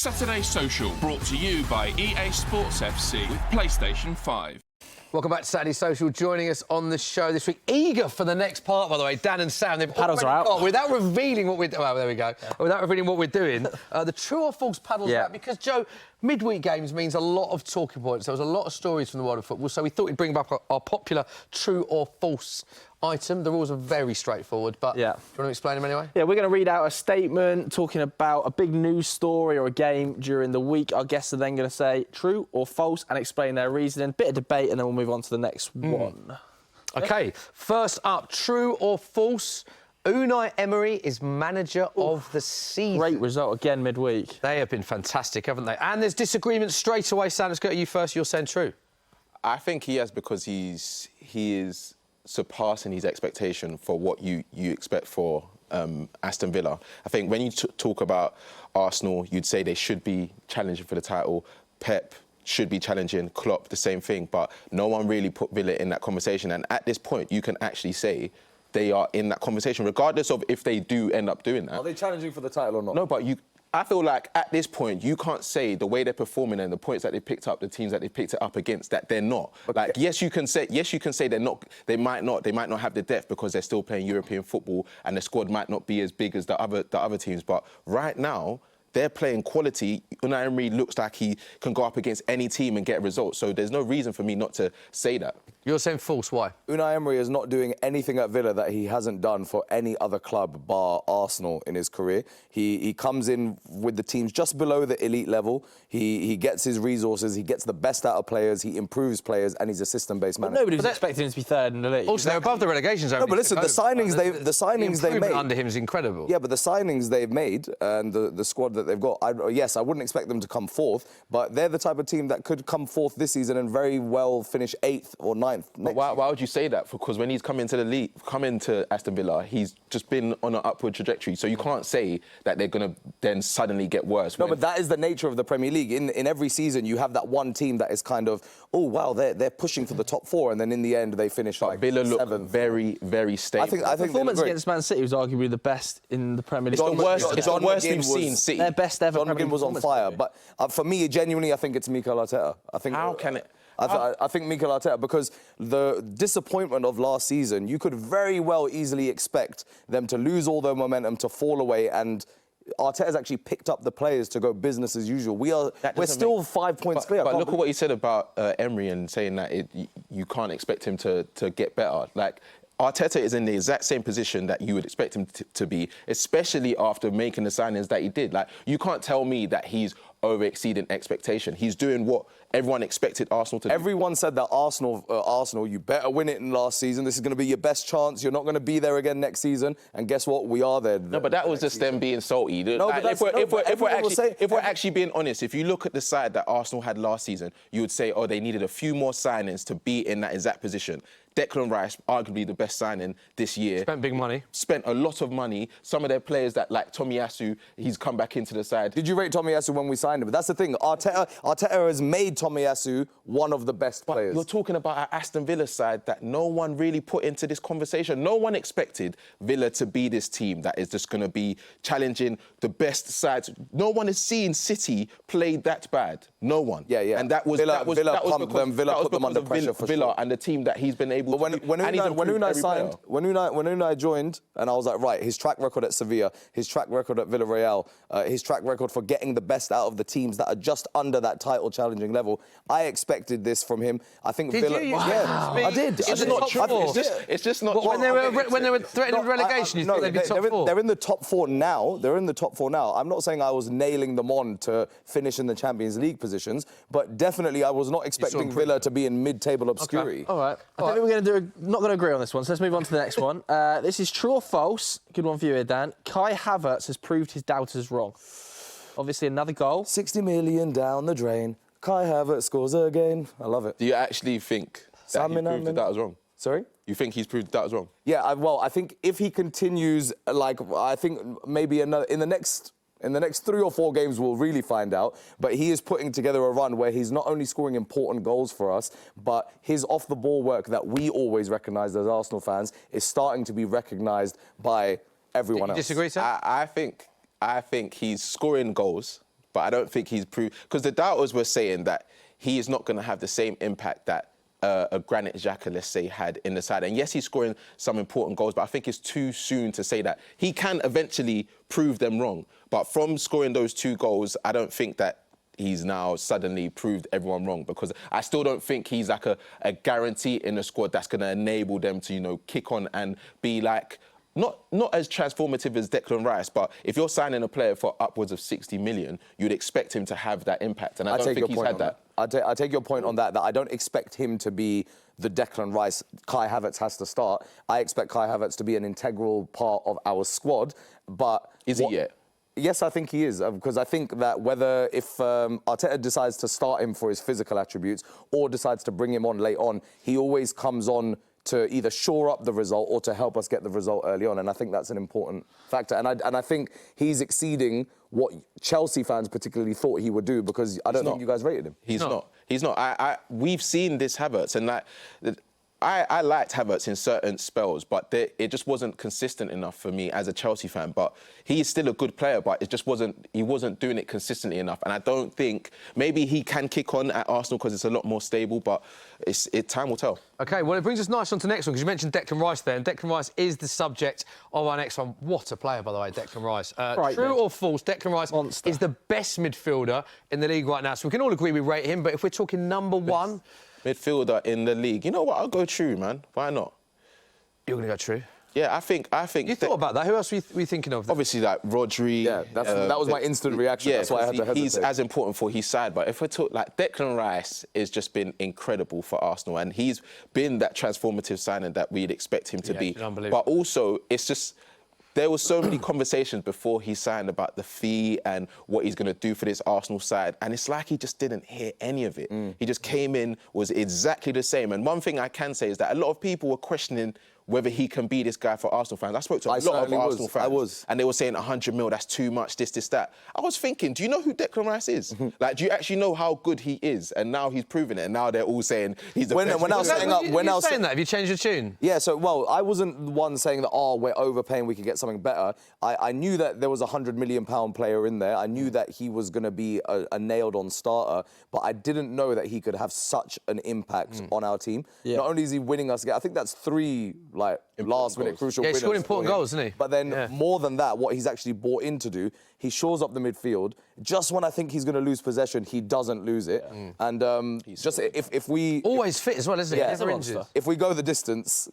Saturday Social, brought to you by EA Sports FC with PlayStation 5. Welcome back to Saturday Social. Joining us on the show this week, eager for the next part, by the way, Dan and Sam. Paddles are out. Without revealing what we're doing. Well, there we go. Yeah. Without revealing what we're doing, the true or false paddles are out because, Joe, midweek games means a lot of talking points. There was a lot of stories from the world of football, so we thought we'd bring back our popular true or false item. The rules are very straightforward, but do you want to explain them anyway? Yeah, we're going to read out a statement talking about a big news story or a game during the week. Our guests are then going to say true or false and explain their reasoning. Bit of debate, and then we'll move on to the next one. OK, first up, true or false? Unai Emery is manager of the season. Great result again midweek. They have been fantastic, haven't they? And there's disagreement straight away. Sam, let's go to you first. You're saying true. I think he has because he is surpassing his expectation for what you expect for Aston Villa. I think when you talk about Arsenal, you'd say they should be challenging for the title. Pep should be challenging. Klopp, the same thing. But no one really put Villa in that conversation. And at this point, you can actually say they are in that conversation, regardless of if they do end up doing that. Are they challenging for the title or not? No, but I feel like at this point, you can't say the way they're performing and the points that they picked up, the teams that they picked it up against, that they're not. Okay. Like, yes, you can say they're not. They might not have the depth because they're still playing European football and the squad might not be as big as the other teams. But right now, they're playing quality. Unai Emery looks like he can go up against any team and get results. So there's no reason for me not to say that. You're saying false. Why? Unai Emery is not doing anything at Villa that he hasn't done for any other club bar Arsenal in his career. He comes in with the teams just below the elite level. He gets his resources. He gets the best out of players. He improves players, and he's a system-based manager. Nobody was expecting him to be third in the league. Also, they're above the relegation zone. No, but listen, the signings they made under him is incredible. Yeah, but the signings they've made and the squad that they've got, yes, I wouldn't expect them to come fourth, but they're the type of team that could come fourth this season and very well finish 8th or 9th. But why would you say that? Because when he's come into the league, come into Aston Villa, he's just been on an upward trajectory. So you can't say that they're going to then suddenly get worse. No, but that is the nature of the Premier League. In every season, you have that one team that is kind of, oh, wow, they're pushing for the top four, and then in the end, they finish like Villa look 7th. very, very stable. I think performance against Man City was arguably the best in the Premier League. It's the worst we've seen City. Their best ever. John McGinn was on fire, but for me, genuinely, I think it's Mikel Arteta. How can it? I think Mikel Arteta, because the disappointment of last season, you could very well easily expect them to lose all their momentum, to fall away, and Arteta's actually picked up the players to go business as usual. We're still 5 points clear. But look at what he said about Emery and saying that you can't expect him to get better. Like, Arteta is in the exact same position that you would expect him to be, especially after making the signings that he did. Like, you can't tell me that he's over-exceeding expectation. He's doing what everyone expected Arsenal to do. Everyone said that Arsenal, you better win it in last season. This is going to be your best chance. You're not going to be there again next season. And guess what? We are there. No, but that was just them being salty. No, like, but if we're actually being honest, if you look at the side that Arsenal had last season, you would say, oh, they needed a few more signings to be in that exact position. Declan Rice, arguably the best signing this year. Spent big money. Spent a lot of money. Some of their players that, like Tomiyasu, he's come back into the side. Did you rate Tomiyasu when we signed him? But that's the thing. Arteta has made Tomiyasu one of the best players. You're talking about an Aston Villa side that no one really put into this conversation. No one expected Villa to be this team that is just going to be challenging the best sides. No one has seen City play that bad. No one. Yeah. And that was Villa pumped them. Villa put them under pressure for Villa sure. and the team that he's been able. But when Unai joined, and I was like, right, his track record at Sevilla, his track record at Villarreal, his track record for getting the best out of the teams that are just under that title challenging level, I expected this from him. I think did Villa. You? Yeah, I did. It's not true. It's just not. When they were threatening relegation, you think they'd be top four? They're in the top four now. I'm not saying I was nailing them on to finish in the Champions League positions, but definitely I was not expecting Villa to be in mid-table obscurity. Okay. All right. I think we're not going to agree on this one, so let's move on to the next one. This is true or false. Good one for you here, Dan. Kai Havertz has proved his doubters wrong. Obviously, another goal. 60 million down the drain. Kai Havertz scores again. I love it. Do you actually think that he proved the doubters wrong? Sorry? You think he's proved the doubters wrong? Yeah, I think if he continues, I think maybe in the next 3 or 4 games, we'll really find out. But he is putting together a run where he's not only scoring important goals for us, but his off-the-ball work that we always recognise as Arsenal fans is starting to be recognised by everyone else. Disagree, sir? I think he's scoring goals, but I don't think he's proved... Because the doubters were saying that he is not going to have the same impact that a Granit Xhaka, let's say, had in the side. And yes, he's scoring some important goals, but I think it's too soon to say that. He can eventually prove them wrong. But from scoring those 2 goals, I don't think that he's now suddenly proved everyone wrong, because I still don't think he's like a guarantee in the squad that's going to enable them to, you know, kick on and be like... Not as transformative as Declan Rice, but if you're signing a player for upwards of 60 million, you'd expect him to have that impact. And I don't think he's had that. I take your point on that I don't expect him to be the Declan Rice. Kai Havertz has to start. I expect Kai Havertz to be an integral part of our squad, but... Is he yet? Yes, I think he is, because I think that if Arteta decides to start him for his physical attributes or decides to bring him on late on, he always comes on to either shore up the result or to help us get the result early on. And I think that's an important factor. And I think he's exceeding what Chelsea fans particularly thought he would do, because I don't think you guys rated him. He's not. We've seen this Havertz, and I liked Havertz in certain spells, but it just wasn't consistent enough for me as a Chelsea fan. But he is still a good player, but he wasn't doing it consistently enough. And I don't think... Maybe he can kick on at Arsenal because it's a lot more stable, but time will tell. OK, well, it brings us nicely on to the next one, because you mentioned Declan Rice there, and Declan Rice is the subject of our next one. What a player, by the way, Declan Rice. True or false, Declan Rice is the best midfielder in the league right now. So we can all agree we rate him, but if we're talking number one... Midfielder in the league. You know what? I'll go true, man. Why not? You're going to go true? Yeah, I think... You thought about that? Who else were you thinking of? Obviously, like, Rodri... Yeah, that was my instant reaction. Yeah, that's why I had to hesitate. He's as important for his side. But if we talk... Like, Declan Rice has just been incredible for Arsenal, and he's been that transformative signing that we'd expect him to be. But also, it's just... There were so many conversations before he signed about the fee and what he's going to do for this Arsenal side, and it's like he just didn't hear any of it. He just came in, was exactly the same. And one thing I can say is that a lot of people were questioning whether he can be this guy for Arsenal fans. I spoke to a lot of Arsenal fans. And they were saying 100 mil, that's too much, this, that. I was thinking, do you know who Declan Rice is? Like, do you actually know how good he is? And now he's proven it, and now they're all saying he's the best. When I was saying that, have you changed your tune? Yeah, so, well, I wasn't the one saying that, we're overpaying, we could get something better. I knew that there was a £100 million player in there. I knew that he was going to be a nailed-on starter, but I didn't know that he could have such an impact on our team. Yeah. Not only is he winning us, I think that's 3, like, last-minute crucial winners. He scored important goals, didn't he? But then, more than that, what he's actually bought in to do, he shores up the midfield. Just when I think he's going to lose possession, he doesn't lose it. And just if we... Always fit as well, isn't he? Yeah, if we go the distance...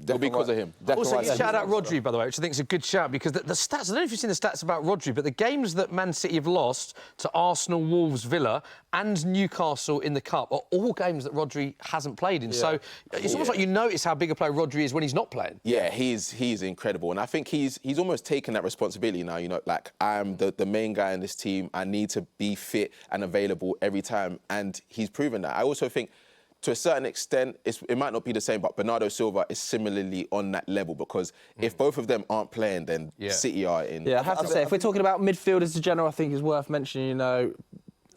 because of him. Also, you shout out Rodri, by the way, which I think is a good shout, because the stats, I don't know if you've seen the stats about Rodri, but the games that Man City have lost to Arsenal, Wolves, Villa and Newcastle in the Cup are all games that Rodri hasn't played in. Yeah. So it's almost like you notice how big a player Rodri is when he's not playing. Yeah, he's incredible. And I think he's almost taken that responsibility now, you know, like, I'm the main guy in this team. I need to be fit and available every time. And he's proven that. I also think, to a certain extent, it might not be the same, but Bernardo Silva is similarly on that level, because if both of them aren't playing, then City are in. Yeah, I have to say, if we're talking about midfielders in general, I think it's worth mentioning, you know,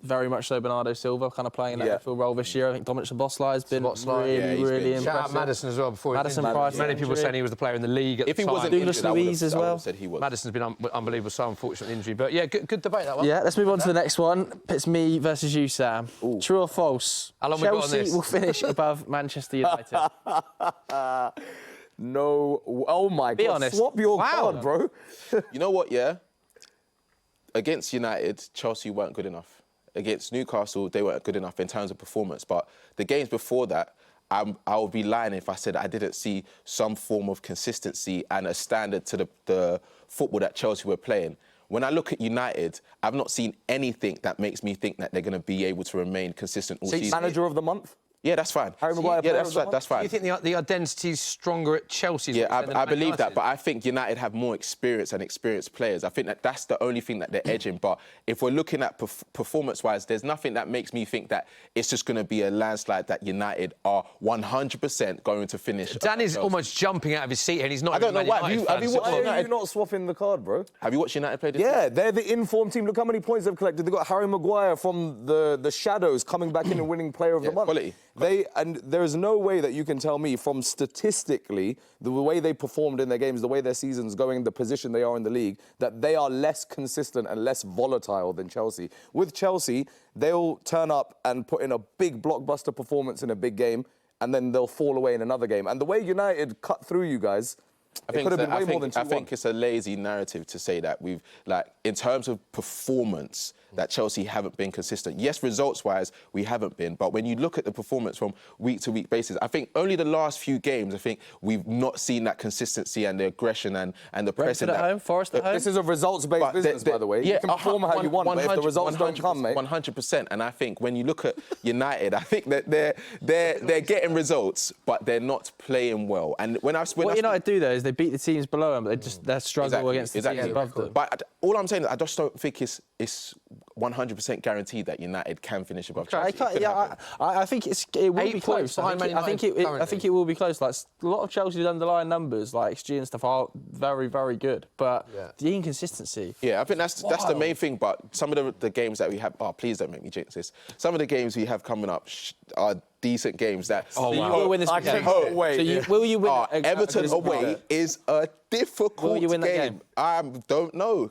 very much so Bernardo Silva kind of playing that midfield role this year. I think Dominic Szoboszlai has been really impressive. Shout out Maddison as well before. Many people saying he was the player in the league at the time. If he wasn't Douglas injured, Luiz as well. Said he was. Maddison's been unbelievable, so unfortunate injury. But yeah, good debate that one. Yeah, let's move on to the next one. It's me versus you, Sam. Ooh. True or false? How long we got on this? Chelsea will finish above Manchester United. No. Oh my God. Be honest. Swap your card, bro. You know what? Yeah. Against United, Chelsea weren't good enough. Against Newcastle, they weren't good enough in terms of performance. But the games before that, I would be lying if I said I didn't see some form of consistency and a standard to the football that Chelsea were playing. When I look at United, I've not seen anything that makes me think that they're going to be able to remain consistent all season. Manager of the month? Yeah, that's fine. Harry Maguire, that's fine. Do you think the identity's stronger at Chelsea? Yeah, I believe that, but I think United have more experience and experienced players. I think that's the only thing that they're edging. But if we're looking at performance-wise, there's nothing that makes me think that it's just going to be a landslide that United are 100% going to finish. Danny's almost jumping out of his seat here, and he's not. I don't know why. Have you watched United? Why are you not swapping the card, bro? Have you watched United play this Yeah, they're the informed team. Look how many points they've collected. They've got Harry Maguire from the shadows coming back in and winning Player of the Month. Quality. And there is no way that you can tell me from statistically the way they performed in their games, the way their season's going, the position they are in the league, that they are less consistent and less volatile than Chelsea. With Chelsea, they'll turn up and put in a big blockbuster performance in a big game, and then they'll fall away in another game. And the way United cut through you guys, it could have been way more than 2-1. I think it's a lazy narrative to say that we've, like, in terms of performance, that Chelsea haven't been consistent. Yes, results-wise, we haven't been, but when you look at the performance from week-to-week basis, I think only the last few games, I think we've not seen that consistency and the aggression and the pressing. Brentford at home, Forest at home. This is a results-based business, by the way. Yeah, you can perform how you want, but if the results don't come, mate. 100%. And I think when you look at United, I think that they're getting results, but they're not playing well. And what United do though is they beat the teams below them, but they struggle against the teams above them. But all I'm saying is I just don't think it's 100% guaranteed that United can finish above Chelsea. I think it will 8 be points close. I think it will be close. Like a lot of Chelsea's underlying numbers, like XG and stuff, are very, very good. But the inconsistency. Yeah, I think that's the main thing. But some of the games that we have, please don't make me jinx this. Some of the games we have coming up are decent games that. You will win this game. I can't wait. Will you win? Everton away is a difficult game. I don't know.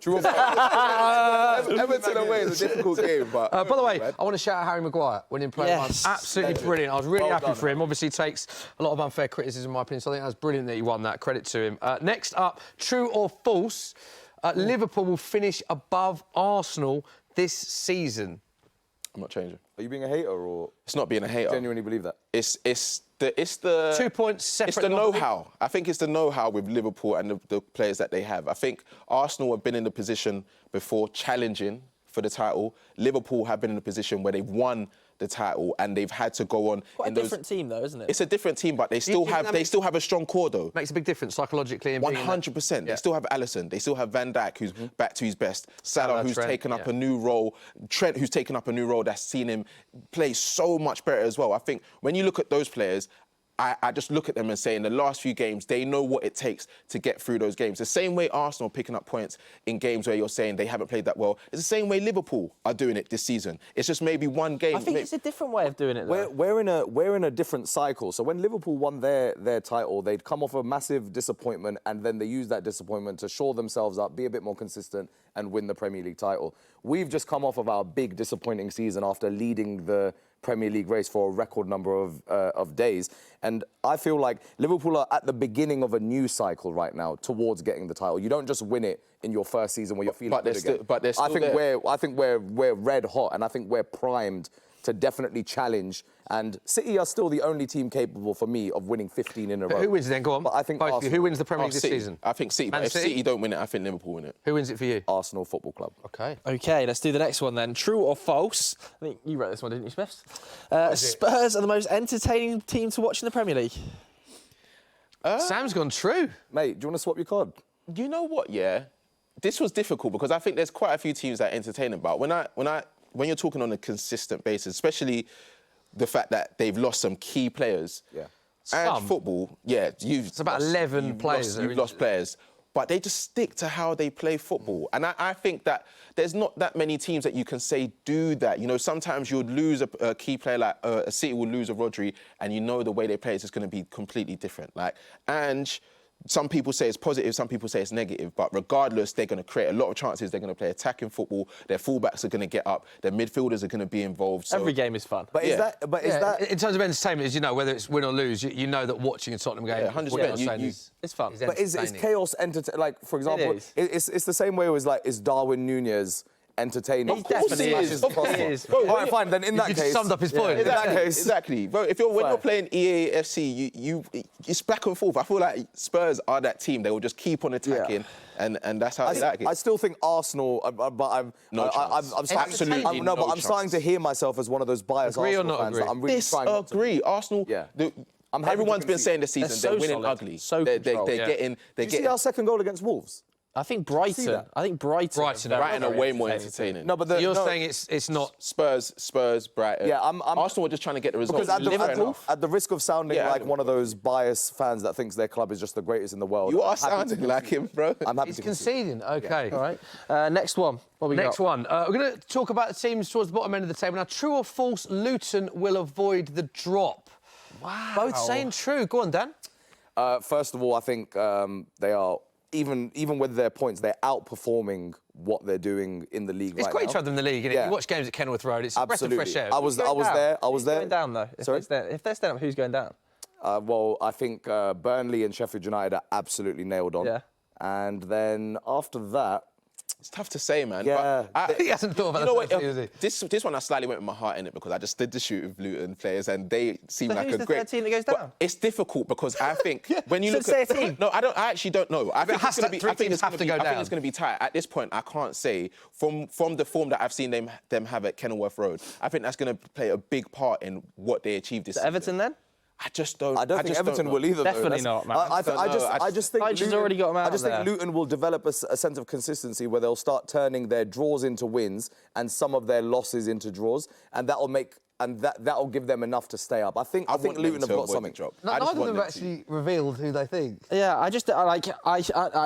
Everton away is a difficult game. But by the way, I want to shout out Harry Maguire winning player of the month. Absolutely brilliant. I was really happy for him. Obviously, he takes a lot of unfair criticism, in my opinion. So I think that's brilliant that he won that. Credit to him. Next up, true or false? Liverpool will finish above Arsenal this season. I'm not changing. Are you being a hater or? It's not being a hater. Genuinely believe that? It's the 2 points separate. It's the know-how. I think it's the know-how with Liverpool and the players that they have. I think Arsenal have been in the position before challenging for the title. Liverpool have been in a position where they've won the title and they've had to go on. Quite a different team, though, isn't it? It's a different team, but they still have a strong core, though. Makes a big difference psychologically. 100%. They still have Alisson. They still have Van Dijk, who's back to his best. Salah, who's taken up a new role. Trent, who's taken up a new role that's seen him play so much better as well. I think when you look at those players, I just look at them and say in the last few games, they know what it takes to get through those games. The same way Arsenal are picking up points in games where you're saying they haven't played that well. It's the same way Liverpool are doing it this season. It's just maybe one game. I think it's a different way of doing it, though. We're in a different cycle. So when Liverpool won their title, they'd come off a massive disappointment and then they used that disappointment to shore themselves up, be a bit more consistent and win the Premier League title. We've just come off of our big disappointing season after leading the Premier League race for a record number of days. And I feel like Liverpool are at the beginning of a new cycle right now towards getting the title. You don't just win it in your first season where you're feeling good again. But they're still there. I think we're red hot, and I think we're primed to definitely challenge. And City are still the only team capable for me of winning 15 in a row. Who wins then? Go on. But I think both of you. Who wins the Premier League this season? I think City. But if City don't win it, I think Liverpool win it. Who wins it for you? Arsenal Football Club. Okay, let's do the next one then. True or false? I think you wrote this one, didn't you, Smith? Spurs are the most entertaining team to watch in the Premier League. Sam's gone true. Mate, do you want to swap your card? You know what? Yeah, this was difficult because I think there's quite a few teams that are entertaining. But when you're talking on a consistent basis, especially the fact that they've lost some key players. Yeah. And football, it's about 11 players. You've lost players, but they just stick to how they play football. And I think that there's not that many teams that you can say do that. You know, sometimes you would lose a key player like a City will lose a Rodri, and you know the way they play is just going to be completely different. Like, and some people say it's positive, some people say it's negative, but regardless, they're going to create a lot of chances. They're going to play attacking football. Their fullbacks are going to get up. Their midfielders are going to be involved. So. Every game is fun. But is that in terms of entertainment? As you know, whether it's win or lose, you know that watching a Tottenham game, 100%. It's fun. But is chaos entertaining? Like, for example, it's the same way as like, is Darwin Nunez enting? Of course he is. All right, fine. Then in that case, summed up his point. In that case, exactly. Bro, when you're playing EAFC, it's back and forth. I feel like Spurs are that team. They will just keep on attacking, and that's how they like it. I still think Arsenal, but I'm starting to hear myself as one of those biased Arsenal fans. That I'm really trying not to Disagree. Arsenal. Yeah. Everyone's been saying this season they're winning ugly. So they're getting. Did you see our second goal against Wolves? I think Brighton. Brighton Brighton are way more entertaining. No, but So you're saying it's not... Spurs, Brighton. Yeah, Arsenal are just trying to get the results. Because at the risk of sounding like one of those biased fans that thinks their club is just the greatest in the world. You are sounding like him, bro. I'm happy He's to conceding. OK. All right. Next one. What we Next got? one. We're going to talk about the teams towards the bottom end of the table. Now, true or false, Luton will avoid the drop? Wow. Both saying true. Go on, Dan. First of all, I think they are, even with their points, they're outperforming what they're doing in the league It's great to have them in the league, isn't it? Yeah. You watch games at Kenilworth Road, it's a breath of fresh air. I was there. Who's going down, though? Sorry? If they're staying up, who's going down? Well, I think Burnley and Sheffield United are absolutely nailed on. Yeah. And then after that... It's tough to say, man. Yeah. But He hasn't thought about you know what? that, has he? This one I slightly went with my heart in it because I just did the shoot with Luton players and they seem So like who's a the great... third team that goes But down? it's difficult because I think when you So look say at... a team. No, I actually don't know. I think it's going to be... three I think teams it's have going to to go be... I think down. it's going to be tight. At this point, I can't say from the form that I've seen them have at Kenilworth Road, I think that's going to play a big part in what they achieve this season. Everton, then? I just don't... I don't think Everton will either. Definitely though. not, man. I just think Dyche's already got 'em out I just there. think Luton will develop a sense of consistency where they'll start turning their draws into wins and some of their losses into draws, and that'll give them enough to stay up. I think Luton have got something. Neither of them have actually revealed who they think. Yeah, I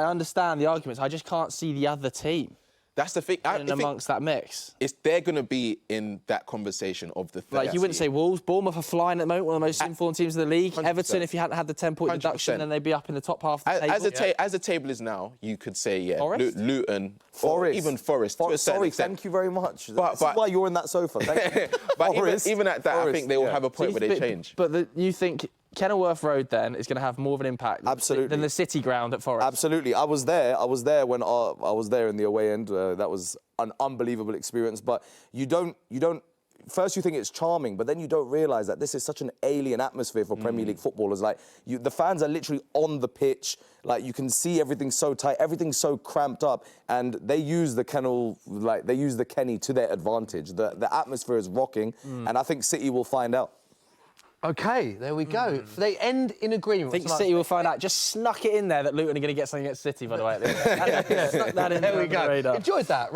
understand the arguments. I just can't see the other team That's the thing. I think amongst that mix. they're going to be in that conversation of the third. Like, you wouldn't say Wolves. Bournemouth are flying at the moment, one of the most informed teams in the league. 100%. Everton, if you hadn't had the 10-point deduction, 100%. then they'd be up in the top half of the table. As the table is now, you could say, yeah, Forest? Luton, Forest. or even Forest. To a certain Sorry, extent. thank you very much. But- That's why you're in that sofa. Thank you. But Forest, even at that, I think they will have a point where they change. But you think Kenilworth Road, then, is going to have more of an impact Absolutely. than the City ground at Forest? Absolutely. I was there when I was there in the away end. That was an unbelievable experience. But you don't. First, you think it's charming, but then you don't realise that this is such an alien atmosphere for Premier League footballers. Like, the fans are literally on the pitch. Like, you can see everything so tight, everything's so cramped up, and they use the Kenny to their advantage. The atmosphere is rocking, and I think City will find out. OK, there we go. They end in agreement. I think City will find out. Just snuck it in there that Luton are going to get something against City, by the way. Snuck that in There we under the go. radar. Enjoyed that.